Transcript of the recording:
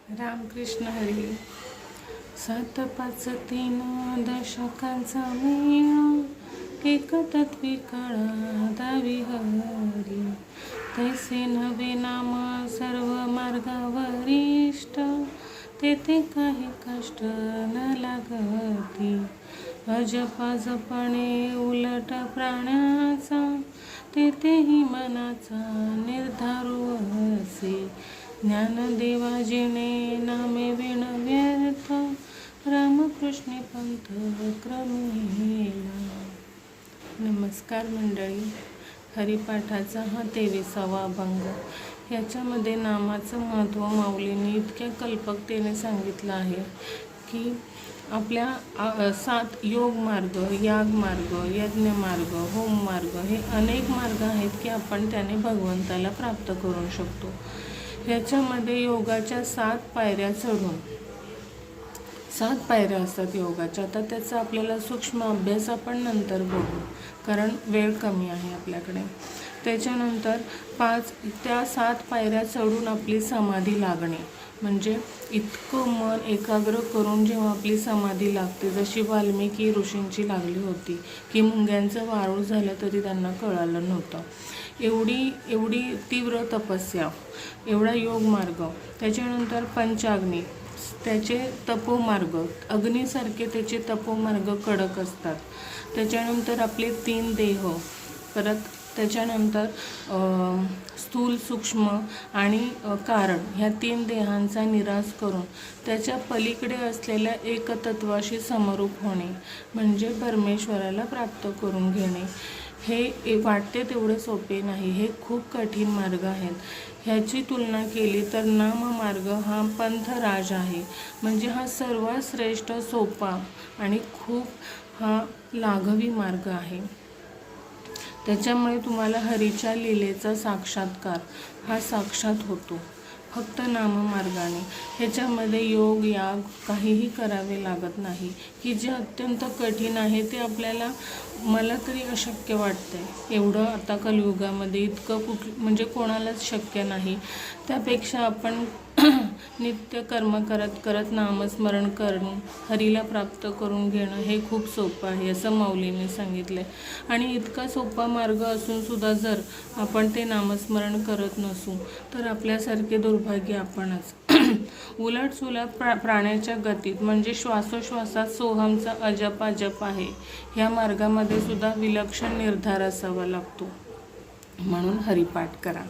रामकृष्ण हरी. 753 दशकांचा मेळा, एक तत्वी काळा दावी हरी. तैसे नवे नाम सर्व मार्गावरिष्ठ, तेथे काही कष्ट न लागती. अजपाजपणे उलट प्राण्याचा, तेथेही मनाचा निर्धारू असे. ज्ञानदेवा जिने नामे विण व्यर्थ, रामकृष्ण पंथ क्रमेणा. नमस्कार मंडळी. हरिपाठाचा हा 23वा अभंग. ह्याच्यामध्ये नामाचं महत्त्व माऊलींनी इतक्या कल्पकतेने सांगितलं आहे की आपल्या 7 योग मार्ग, याग मार्ग, यज्ञ मार्ग, होम मार्ग हे अनेक मार्ग आहेत की आपण त्याने भगवंताला प्राप्त करू शकतो. ह्याच्यामध्ये योगाच्या 7 पायऱ्या चढून 7 पायऱ्या असतात योगाच्या. आता त्याचा आपल्याला सूक्ष्म अभ्यास आपण नंतर बघू, कारण वेळ कमी आहे आपल्याकडे. त्याच्यानंतर 7 पायऱ्या चढून आपली समाधी लागणे, म्हणजे इतकं मन एकाग्र करून जेव्हा आपली समाधी लागते, जशी वाल्मिकी ऋषींची लागली होती की मुंग्यांचं वाळूळ झालं तरी त्यांना कळालं नव्हतं, एवढी तीव्र तपस्या, एवढा योग मार्ग. त्याच्यानंतर पंचाग्नी, त्याचे तपोमार्ग, अग्नीसारखे त्याचे तपोमार्ग कडक असतात. त्याच्यानंतर आपले 3 देह, परत त्याच्यानंतर स्थूल, सूक्ष्म आणि कारण, ह्या 3 देहांचा निराश करून त्याच्या पलीकडे असलेल्या एकतत्वाशी समरूप होणे, म्हणजे परमेश्वराला प्राप्त करून घेणे. हे वाटते तेवढे सोपे नाही, हे खूप कठीण मार्ग आहेत. ह्याची तुलना केली तर नाममार्ग हा पंथराज आहे, म्हणजे हा सर्वात श्रेष्ठ, सोपा आणि खूप हा लाघवी मार्ग आहे. त्याच्यामुळे तुम्हाला हरीच्या लीलेचा साक्षात्कार हा साक्षात होतो फक्त नाममार्गाने. ह्याच्यामध्ये योग, याग काहीही करावे लागत नाही, की जे अत्यंत कठीण आहे ते आपल्याला, मला तरी अशक्य वाटतंय. एवढं आता कलियुगामध्ये इतकं म्हणजे कोणालाच शक्य नाही. त्यापेक्षा आपण नित्य कर्म करत करत नामस्मरण करून हरीला प्राप्त करून घेणं हे खूप सोपं आहे, असं माऊलीने सांगितलं आहे. आणि इतका सोपा मार्ग असून सुद्धा जर आपण ते नामस्मरण करत नसू तर आपल्यासारखे दुर्भाग्य आपणच. उलटसुलट प्राण्याच्या गतीत, म्हणजे श्वासोश्वासात सोहमचा अजप आहे. ह्या मार्गामध्ये सुद्धा विलक्षण निर्धार असावा लागतो. म्हणून हरिपाठ करा.